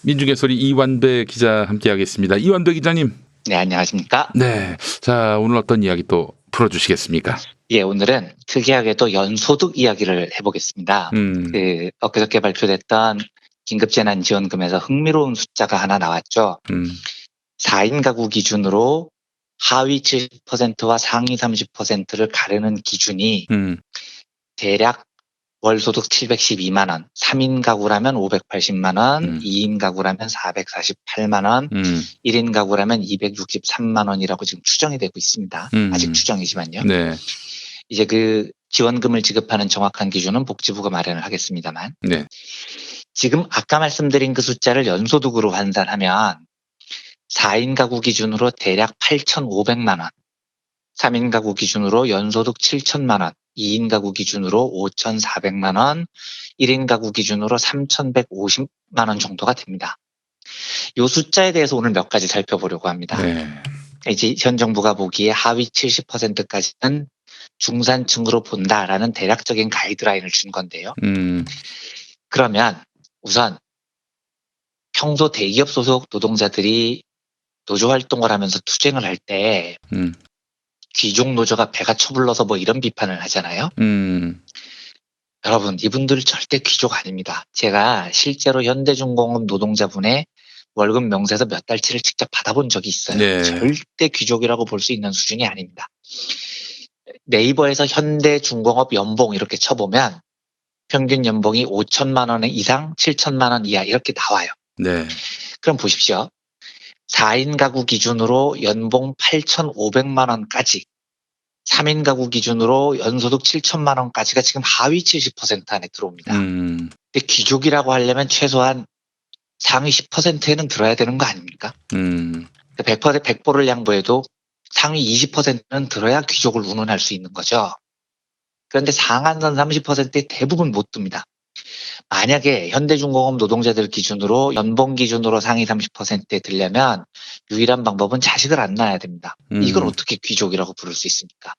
민중의 소리 이완배 기자 함께하겠습니다. 이완배 기자님. 네, 안녕하십니까? 네. 자, 오늘 어떤 이야기 또 풀어주시겠습니까? 예, 오늘은 특이하게도 연소득 이야기를 해보겠습니다. 엊그저께 발표됐던 긴급재난지원금에서 흥미로운 숫자가 하나 나왔죠. 4인 가구 기준으로 하위 70%와 상위 30%를 가르는 기준이 대략 월소득 712만 원, 3인 가구라면 580만 원, 2인 가구라면 448만 원, 1인 가구라면 263만 원이라고 지금 추정이 되고 있습니다. 아직 추정이지만요. 네. 이제 그 지원금을 지급하는 정확한 기준은 복지부가 마련을 하겠습니다만, 네. 지금 아까 말씀드린 그 숫자를 연소득으로 환산하면 4인 가구 기준으로 대략 8,500만 원, 3인 가구 기준으로 연소득 7천만 원, 2인 가구 기준으로 5,400만 원, 1인 가구 기준으로 3,150만 원 정도가 됩니다. 이 숫자에 대해서 오늘 몇 가지 살펴보려고 합니다. 네. 이제 현 정부가 보기에 하위 70%까지는 중산층으로 본다라는 대략적인 가이드라인을 준 건데요. 그러면 우선 평소 대기업 소속 노동자들이 노조 활동을 하면서 투쟁을 할 때 귀족 노조가 배가 처불러서 뭐 이런 비판을 하잖아요. 여러분, 이분들 절대 귀족 아닙니다. 제가 실제로 현대중공업 노동자분의 월급 명세서 몇 달치를 직접 받아본 적이 있어요. 네. 절대 귀족이라고 볼 수 있는 수준이 아닙니다. 네이버에서 현대중공업 연봉 이렇게 쳐보면 평균 연봉이 5천만 원 이상, 7천만 원 이하 이렇게 나와요. 네. 그럼 보십시오. 4인 가구 기준으로 연봉 8,500만 원까지, 3인 가구 기준으로 연소득 7천만 원까지가 지금 하위 70% 안에 들어옵니다. 근데 귀족이라고 하려면 최소한 상위 10%에는 들어야 되는 거 아닙니까? 100%를 양보해도 상위 20%는 들어야 귀족을 운운할 수 있는 거죠. 그런데 상한선 30%에 대부분 못 듭니다. 만약에 현대중공업 노동자들 기준으로 연봉 기준으로 상위 30%에 들려면 유일한 방법은 자식을 안 낳아야 됩니다. 이걸 어떻게 귀족이라고 부를 수 있습니까?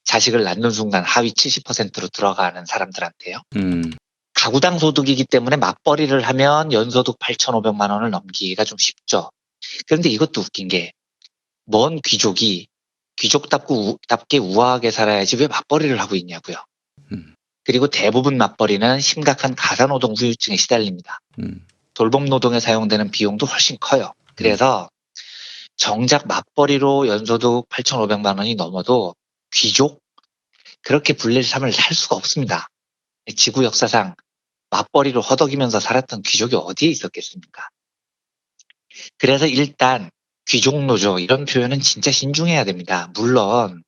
자식을 낳는 순간 하위 70%로 들어가는 사람들한테요. 가구당 소득이기 때문에 맞벌이를 하면 연소득 8,500만 원을 넘기기가 좀 쉽죠. 그런데 이것도 웃긴 게 뭔 귀족이 귀족답게 우아하게 살아야지 왜 맞벌이를 하고 있냐고요. 그리고 대부분 맞벌이는 심각한 가사노동 후유증에 시달립니다. 돌봄 노동에 사용되는 비용도 훨씬 커요. 그래서 정작 맞벌이로 연소득 8,500만 원이 넘어도 귀족? 그렇게 불릴 삶을 살 수가 없습니다. 지구 역사상 맞벌이로 허덕이면서 살았던 귀족이 어디에 있었겠습니까? 그래서 일단 귀족노조 이런 표현은 진짜 신중해야 됩니다. 물론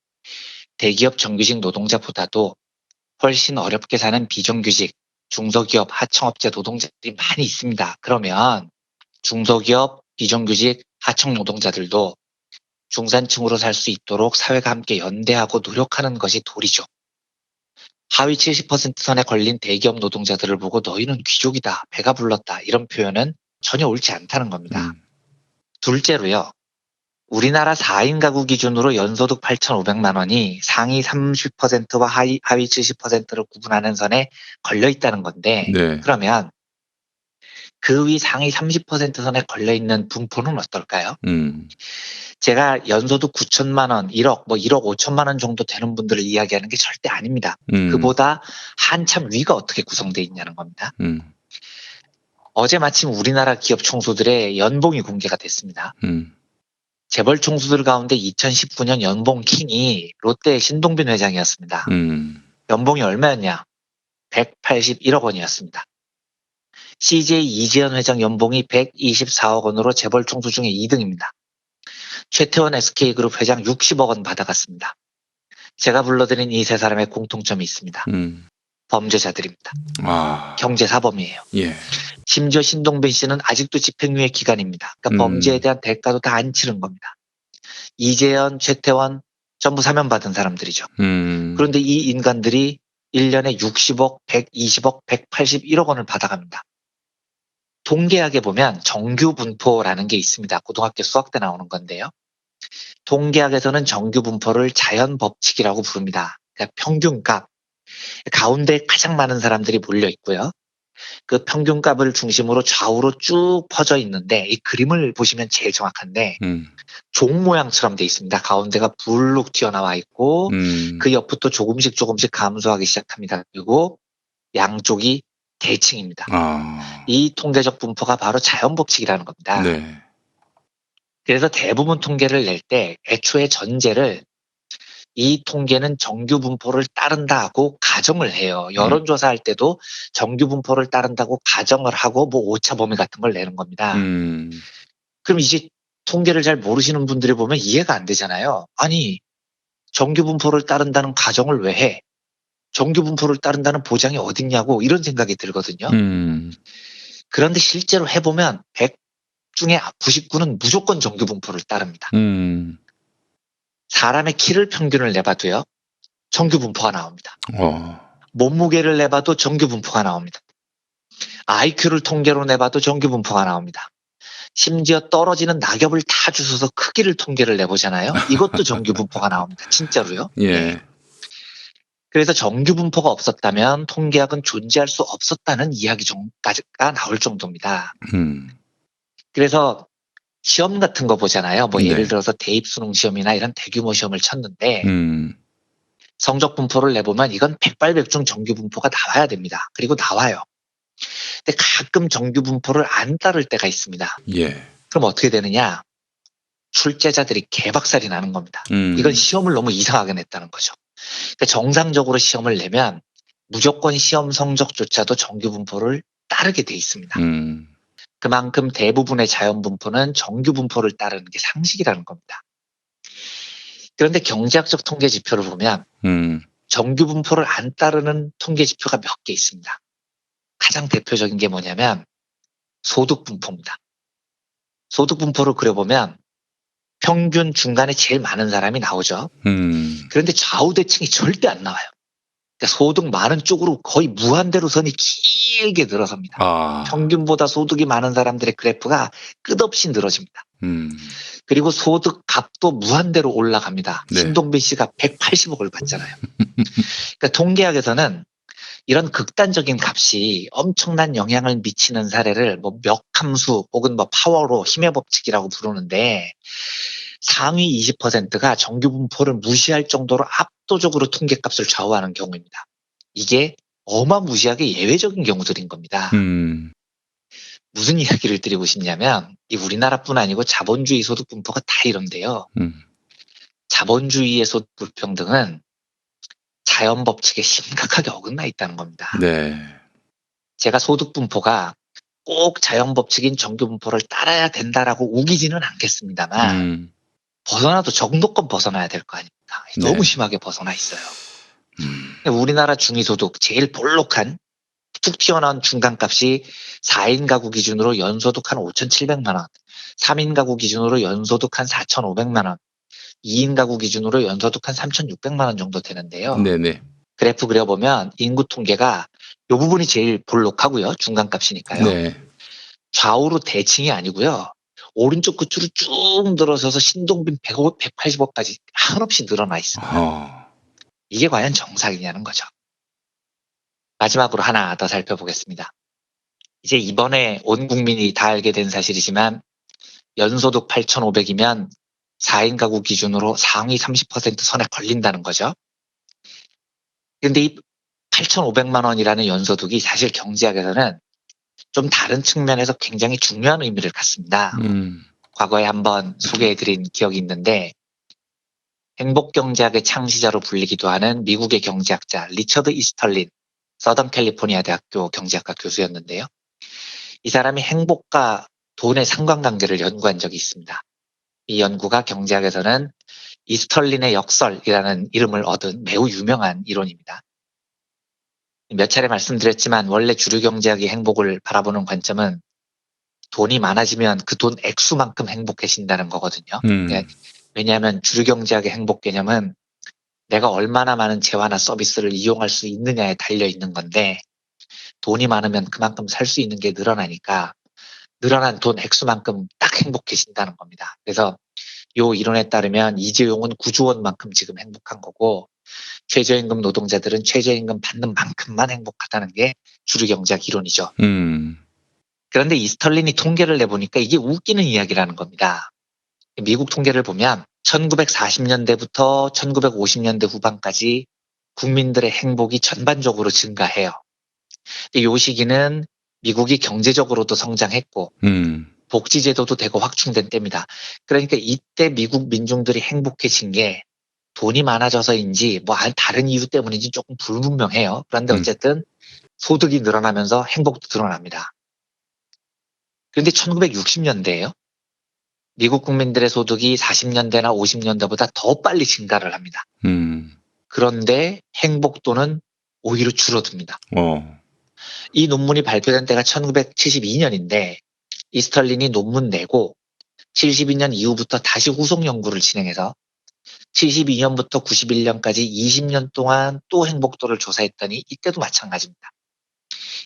대기업 정규직 노동자보다도 훨씬 어렵게 사는 비정규직, 중소기업, 하청업체 노동자들이 많이 있습니다. 그러면 중소기업, 비정규직, 하청 노동자들도 중산층으로 살 수 있도록 사회가 함께 연대하고 노력하는 것이 도리죠. 하위 70% 선에 걸린 대기업 노동자들을 보고 너희는 귀족이다, 배가 불렀다 이런 표현은 전혀 옳지 않다는 겁니다. 둘째로요. 우리나라 4인 가구 기준으로 연소득 8,500만 원이 상위 30%와 하위 70%를 구분하는 선에 걸려 있다는 건데 네. 그러면 그 위 상위 30% 선에 걸려 있는 분포는 어떨까요? 제가 연소득 9천만 원, 1억, 뭐 1억 5천만 원 정도 되는 분들을 이야기하는 게 절대 아닙니다. 그보다 한참 위가 어떻게 구성되어 있냐는 겁니다. 어제 마침 우리나라 기업 총수들의 연봉이 공개가 됐습니다. 재벌 총수들 가운데 2019년 연봉 킹이 롯데 신동빈 회장이었습니다. 연봉이 얼마였냐? 181억 원이었습니다. CJ 이재현 회장 연봉이 124억 원으로 재벌 총수 중에 2등입니다. 최태원 SK그룹 회장 60억 원 받아갔습니다. 제가 불러드린 이 세 사람의 공통점이 있습니다. 범죄자들입니다. 경제사범이에요. 예. 심지어 신동빈 씨는 아직도 집행유예 기간입니다. 그러니까 범죄에 대한 대가도 다 안 치른 겁니다. 이재현, 최태원 전부 사면받은 사람들이죠. 그런데 이 인간들이 1년에 60억, 120억, 181억 원을 받아갑니다. 통계학에 보면 정규분포라는 게 있습니다. 고등학교 수학 때 나오는 건데요. 통계학에서는 정규분포를 자연법칙이라고 부릅니다. 그러니까 평균값. 가운데 가장 많은 사람들이 몰려 있고요. 그 평균값을 중심으로 좌우로 쭉 퍼져 있는데 이 그림을 보시면 제일 정확한데 종 모양처럼 돼 있습니다. 가운데가 불룩 튀어나와 있고 그 옆부터 조금씩 감소하기 시작합니다. 그리고 양쪽이 대칭입니다. 아, 이 통계적 분포가 바로 자연법칙이라는 겁니다. 네. 그래서 대부분 통계를 낼 때 애초에 전제를 이 통계는 정규 분포를 따른다고 가정을 해요. 여론조사할 때도 정규 분포를 따른다고 가정을 하고 뭐 오차 범위 같은 걸 내는 겁니다. 그럼 이제 통계를 잘 모르시는 분들이 보면 이해가 안 되잖아요. 아니, 정규 분포를 따른다는 가정을 왜 해? 정규 분포를 따른다는 보장이 어딨냐고 이런 생각이 들거든요. 그런데 실제로 해보면 100 중에 99는 무조건 정규 분포를 따릅니다. 사람의 키를 평균을 내봐도요. 정규 분포가 나옵니다. 몸무게를 내봐도 정규 분포가 나옵니다. IQ를 통계로 내봐도 정규 분포가 나옵니다. 심지어 떨어지는 낙엽을 다 주워서 크기를 통계를 내보잖아요. 이것도 정규 분포가 나옵니다. 진짜로요. 예. 네. 그래서 정규 분포가 없었다면 통계학은 존재할 수 없었다는 이야기까지가 나올 정도입니다. 그래서 시험 같은 거 보잖아요. 뭐 예를 들어서 대입 수능 시험이나 이런 대규모 시험을 쳤는데 성적 분포를 내보면 이건 백발백중 정규 분포가 나와야 됩니다. 그리고 나와요. 근데 가끔 정규 분포를 안 따를 때가 있습니다. 예. 그럼 어떻게 되느냐? 출제자들이 개박살이 나는 겁니다. 이건 시험을 너무 이상하게 냈다는 거죠. 그러니까 정상적으로 시험을 내면 무조건 시험 성적조차도 정규 분포를 따르게 돼 있습니다. 그만큼 대부분의 자연 분포는 정규 분포를 따르는 게 상식이라는 겁니다. 그런데 경제학적 통계 지표를 보면 정규 분포를 안 따르는 통계 지표가 몇 개 있습니다. 가장 대표적인 게 뭐냐면 소득 분포입니다. 소득 분포를 그려보면 평균 중간에 제일 많은 사람이 나오죠. 그런데 좌우 대칭이 절대 안 나와요. 그러니까 소득 많은 쪽으로 거의 무한대로 선이 길게 늘어섭니다. 평균보다 소득이 많은 사람들의 그래프가 끝없이 늘어집니다. 그리고 소득 값도 무한대로 올라갑니다. 네. 신동빈 씨가 180억을 받잖아요. 그러니까 통계학에서는 이런 극단적인 값이 엄청난 영향을 미치는 사례를 뭐 멱함수 혹은 뭐 파워로 힘의 법칙이라고 부르는데 상위 20%가 정규 분포를 무시할 정도로 압도적으로 통계값을 좌우하는 경우입니다. 이게 어마무시하게 예외적인 경우들인 겁니다. 무슨 이야기를 드리고 싶냐면 이 우리나라뿐 아니고 자본주의 소득 분포가 다 이런데요. 자본주의의 소득 불평등은 자연 법칙에 심각하게 어긋나 있다는 겁니다. 네. 제가 소득 분포가 꼭 자연 법칙인 정규 분포를 따라야 된다라고 우기지는 않겠습니다만 벗어나도 정도껏 벗어나야 될 거 아닙니까? 너무 네. 심하게 벗어나 있어요. 우리나라 중위소득 제일 볼록한 툭 튀어나온 중간값이 4인 가구 기준으로 연소득 한 5,700만 원, 3인 가구 기준으로 연소득 한 4,500만 원, 2인 가구 기준으로 연소득 한 3,600만 원 정도 되는데요. 네네. 그래프 그려보면 인구 통계가 이 부분이 제일 볼록하고요. 중간값이니까요. 네. 좌우로 대칭이 아니고요. 오른쪽 끝으로 쭉 늘어서서 신동빈 180억까지 한없이 늘어나 있습니다. 이게 과연 정상이냐는 거죠. 마지막으로 하나 더 살펴보겠습니다. 이제 이번에 온 국민이 다 알게 된 사실이지만 연소득 8,500이면 4인 가구 기준으로 상위 30% 선에 걸린다는 거죠. 근데 이 8,500만 원이라는 연소득이 사실 경제학에서는 좀 다른 측면에서 굉장히 중요한 의미를 갖습니다. 과거에 한번 소개해드린 기억이 있는데 행복경제학의 창시자로 불리기도 하는 미국의 경제학자 리처드 이스털린 서던 캘리포니아 대학교 경제학과 교수였는데요. 이 사람이 행복과 돈의 상관관계를 연구한 적이 있습니다. 이 연구가 경제학에서는 이스털린의 역설이라는 이름을 얻은 매우 유명한 이론입니다. 몇 차례 말씀드렸지만 원래 주류 경제학이 행복을 바라보는 관점은 돈이 많아지면 그 돈 액수만큼 행복해진다는 거거든요. 왜냐하면 주류 경제학의 행복 개념은 내가 얼마나 많은 재화나 서비스를 이용할 수 있느냐에 달려 있는 건데 돈이 많으면 그만큼 살 수 있는 게 늘어나니까 늘어난 돈 액수만큼 딱 행복해진다는 겁니다. 그래서 이 이론에 따르면 이재용은 9조 원만큼 지금 행복한 거고 최저임금 노동자들은 최저임금 받는 만큼만 행복하다는 게 주류 경제학 이론이죠. 그런데 이 스털린이 통계를 내보니까 이게 웃기는 이야기라는 겁니다. 미국 통계를 보면 1940년대부터 1950년대 후반까지 국민들의 행복이 전반적으로 증가해요. 이 시기는 미국이 경제적으로도 성장했고 복지제도도 되고 확충된 때입니다. 그러니까 이때 미국 민중들이 행복해진 게 돈이 많아져서인지 뭐 다른 이유 때문인지 조금 불분명해요. 그런데 어쨌든 소득이 늘어나면서 행복도 드러납니다. 그런데 1960년대에요. 미국 국민들의 소득이 40년대나 50년대보다 더 빨리 증가를 합니다. 그런데 행복도는 오히려 줄어듭니다. 이 논문이 발표된 때가 1972년인데 이 스털린이 논문 내고 72년 이후부터 다시 후속 연구를 진행해서 72년부터 91년까지 20년 동안 또 행복도를 조사했더니 이때도 마찬가지입니다.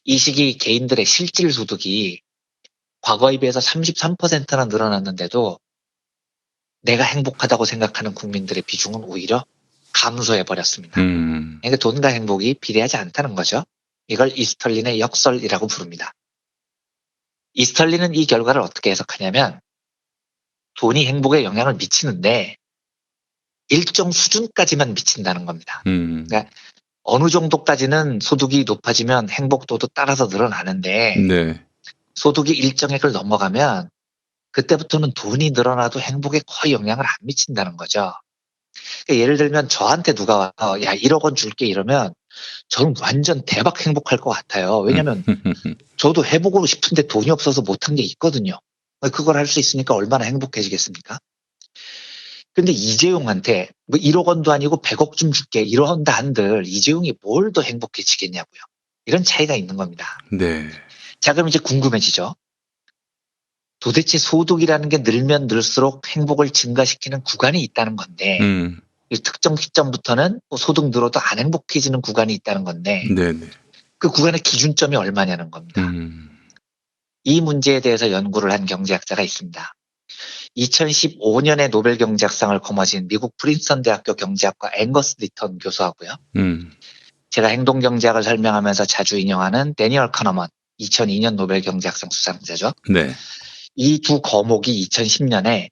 이 시기 개인들의 실질 소득이 과거에 비해서 33%나 늘어났는데도 내가 행복하다고 생각하는 국민들의 비중은 오히려 감소해버렸습니다. 그러니까 돈과 행복이 비례하지 않다는 거죠. 이걸 이스털린의 역설이라고 부릅니다. 이스털린은 이 결과를 어떻게 해석하냐면 돈이 행복에 영향을 미치는데 일정 수준까지만 미친다는 겁니다. 그러니까 어느 정도까지는 소득이 높아지면 행복도도 따라서 늘어나는데 네. 소득이 일정액을 넘어가면 그때부터는 돈이 늘어나도 행복에 거의 영향을 안 미친다는 거죠. 그러니까 예를 들면 저한테 누가 와서 야 1억 원 줄게 이러면 저는 완전 대박 행복할 것 같아요. 왜냐면 저도 해보고 싶은데 돈이 없어서 못한 게 있거든요. 그걸 할 수 있으니까 얼마나 행복해지겠습니까? 근데 이재용한테 뭐 1억 원도 아니고 100억 좀 줄게 이런다 한들 이재용이 뭘 더 행복해지겠냐고요. 이런 차이가 있는 겁니다. 네. 자, 그럼 이제 궁금해지죠. 도대체 소득이라는 게 늘면 늘수록 행복을 증가시키는 구간이 있다는 건데 이 특정 시점부터는 뭐 소득 늘어도 안 행복해지는 구간이 있다는 건데 네네. 그 구간의 기준점이 얼마냐는 겁니다. 이 문제에 대해서 연구를 한 경제학자가 있습니다. 2015년에 노벨 경제학상을 거머쥔 미국 프린스턴 대학교 경제학과 앵거스 리턴 교수하고요. 제가 행동 경제학을 설명하면서 자주 인용하는 데니얼 카너먼 2002년 노벨 경제학상 수상자죠. 네. 이 두 거목이 2010년에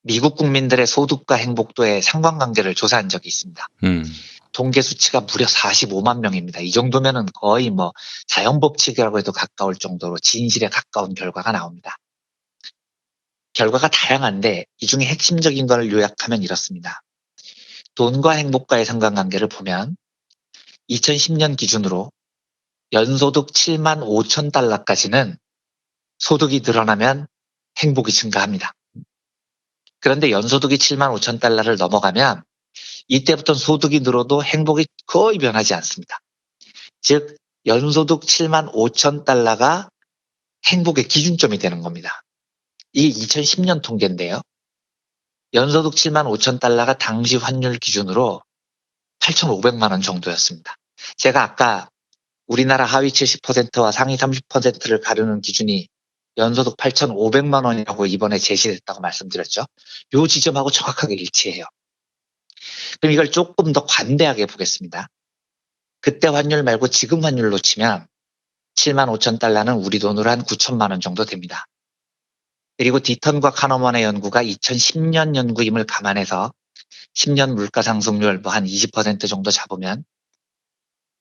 미국 국민들의 소득과 행복도의 상관관계를 조사한 적이 있습니다. 통계 수치가 무려 45만 명입니다. 이 정도면은 거의 뭐 자연법칙이라고 해도 가까울 정도로 진실에 가까운 결과가 나옵니다. 결과가 다양한데 이 중에 핵심적인 걸 요약하면 이렇습니다. 돈과 행복과의 상관관계를 보면 2010년 기준으로 연소득 7만 5천 달러까지는 소득이 늘어나면 행복이 증가합니다. 그런데 연소득이 7만 5천 달러를 넘어가면 이때부터는 소득이 늘어도 행복이 거의 변하지 않습니다. 즉 연소득 7만 5천 달러가 행복의 기준점이 되는 겁니다. 이게 2010년 통계인데요. 연소득 7만 5천 달러가 당시 환율 기준으로 8,500만 원 정도였습니다. 제가 아까 우리나라 하위 70%와 상위 30%를 가르는 기준이 연소득 8,500만 원이라고 이번에 제시됐다고 말씀드렸죠. 요 지점하고 정확하게 일치해요. 그럼 이걸 조금 더 관대하게 보겠습니다. 그때 환율 말고 지금 환율로 치면 7만 5천 달러는 우리 돈으로 한 9천만 원 정도 됩니다. 그리고 디턴과 카너먼의 연구가 2010년 연구임을 감안해서 10년 물가 상승률 뭐 한 20% 정도 잡으면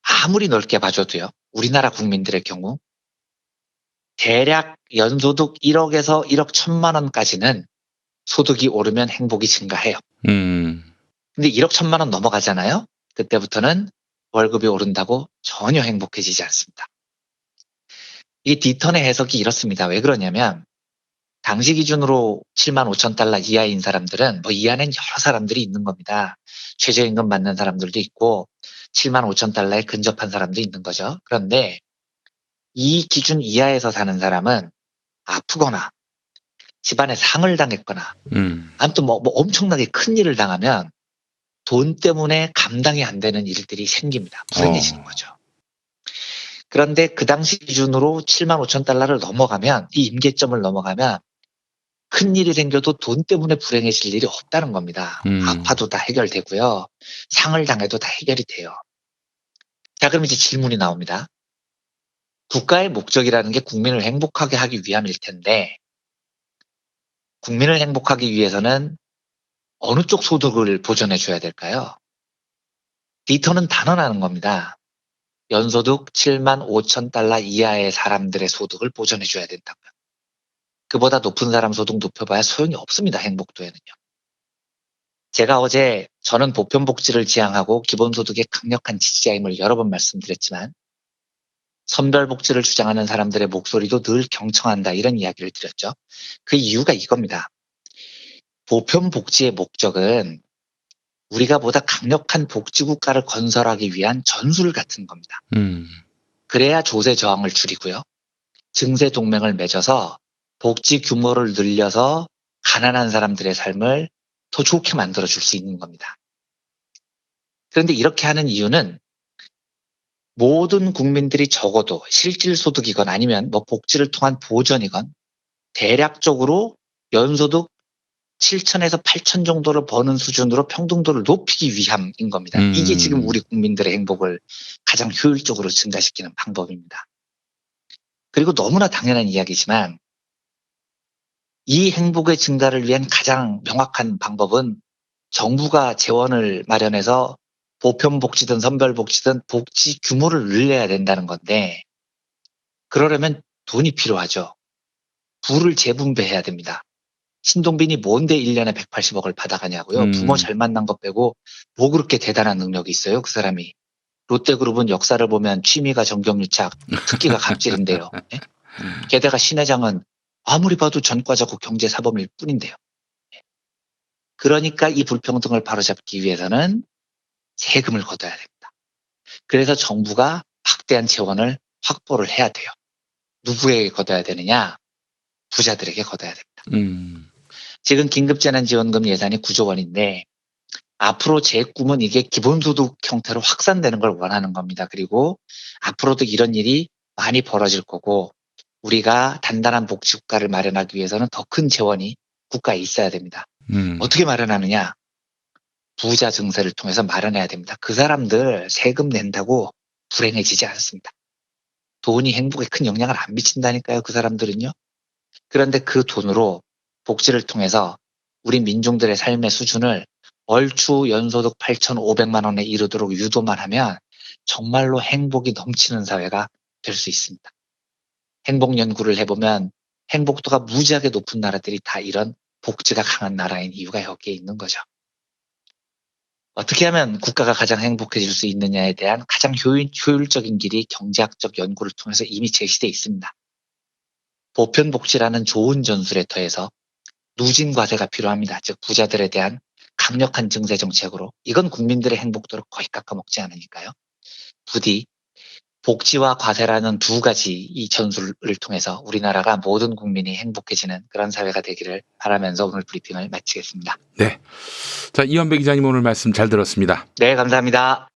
아무리 넓게 봐줘도요. 우리나라 국민들의 경우 대략 연소득 1억에서 1억 1천만 원까지는 소득이 오르면 행복이 증가해요. 근데 1억 1천만 원 넘어가잖아요. 그때부터는 월급이 오른다고 전혀 행복해지지 않습니다. 이 디턴의 해석이 이렇습니다. 왜 그러냐면 당시 기준으로 7만 5천 달러 이하인 사람들은 뭐 이하는 여러 사람들이 있는 겁니다. 최저임금 받는 사람들도 있고 7만 5천 달러에 근접한 사람도 있는 거죠. 그런데 이 기준 이하에서 사는 사람은 아프거나 집안에 상을 당했거나 아무튼 뭐 엄청나게 큰 일을 당하면 돈 때문에 감당이 안 되는 일들이 생깁니다. 불행해지는 거죠. 그런데 그 당시 기준으로 7만 5천 달러를 넘어가면 이 임계점을 넘어가면 큰 일이 생겨도 돈 때문에 불행해질 일이 없다는 겁니다. 아파도 다 해결되고요. 상을 당해도 다 해결이 돼요. 자, 그럼 이제 질문이 나옵니다. 국가의 목적이라는 게 국민을 행복하게 하기 위함일 텐데, 국민을 행복하기 위해서는 어느 쪽 소득을 보전해 줘야 될까요? 리턴은 단언하는 겁니다. 연소득 7만 5천 달러 이하의 사람들의 소득을 보전해 줘야 된다고요. 그보다 높은 사람 소득 높여봐야 소용이 없습니다. 행복도에는요. 제가 어제 저는 보편복지를 지향하고 기본소득의 강력한 지지자임을 여러 번 말씀드렸지만 선별복지를 주장하는 사람들의 목소리도 늘 경청한다 이런 이야기를 드렸죠. 그 이유가 이겁니다. 보편복지의 목적은 우리가 보다 강력한 복지국가를 건설하기 위한 전술 같은 겁니다. 그래야 조세 저항을 줄이고요. 증세 동맹을 맺어서 복지 규모를 늘려서 가난한 사람들의 삶을 더 좋게 만들어줄 수 있는 겁니다. 그런데 이렇게 하는 이유는 모든 국민들이 적어도 실질소득이건 아니면 뭐 복지를 통한 보전이건 대략적으로 연소득 7천에서 8천 정도를 버는 수준으로 평등도를 높이기 위함인 겁니다. 이게 지금 우리 국민들의 행복을 가장 효율적으로 증가시키는 방법입니다. 그리고 너무나 당연한 이야기지만 이 행복의 증가를 위한 가장 명확한 방법은 정부가 재원을 마련해서 보편복지든 선별복지든 복지 규모를 늘려야 된다는 건데 그러려면 돈이 필요하죠. 부를 재분배해야 됩니다. 신동빈이 뭔데 1년에 180억을 받아가냐고요. 부모 잘 만난 것 빼고 뭐 그렇게 대단한 능력이 있어요, 그 사람이. 롯데그룹은 역사를 보면 취미가 정경유착, 특기가 갑질인데요. 예? 게다가 신 회장은 아무리 봐도 전과자고 경제사범일 뿐인데요. 예. 그러니까 이 불평등을 바로잡기 위해서는 세금을 걷어야 됩니다. 그래서 정부가 막대한 재원을 확보를 해야 돼요. 누구에게 걷어야 되느냐? 부자들에게 걷어야 됩니다. 지금 긴급재난지원금 예산이 9조 원인데 앞으로 제 꿈은 이게 기본소득 형태로 확산되는 걸 원하는 겁니다. 그리고 앞으로도 이런 일이 많이 벌어질 거고 우리가 단단한 복지국가를 마련하기 위해서는 더 큰 재원이 국가에 있어야 됩니다. 어떻게 마련하느냐? 부자 증세를 통해서 마련해야 됩니다. 그 사람들 세금 낸다고 불행해지지 않습니다. 돈이 행복에 큰 영향을 안 미친다니까요. 그 사람들은요. 그런데 그 돈으로 복지를 통해서 우리 민중들의 삶의 수준을 얼추 연소득 8,500만 원에 이르도록 유도만 하면 정말로 행복이 넘치는 사회가 될 수 있습니다. 행복 연구를 해보면 행복도가 무지하게 높은 나라들이 다 이런 복지가 강한 나라인 이유가 여기에 있는 거죠. 어떻게 하면 국가가 가장 행복해질 수 있느냐에 대한 가장 효율적인 길이 경제학적 연구를 통해서 이미 제시되어 있습니다. 보편복지라는 좋은 전술에 더해서 누진과세가 필요합니다. 즉 부자들에 대한 강력한 증세 정책으로 이건 국민들의 행복도를 거의 깎아먹지 않으니까요. 부디 복지와 과세라는 두 가지 이 전술을 통해서 우리나라가 모든 국민이 행복해지는 그런 사회가 되기를 바라면서 오늘 브리핑을 마치겠습니다. 네. 자, 이완배 기자님 오늘 말씀 잘 들었습니다. 네, 감사합니다.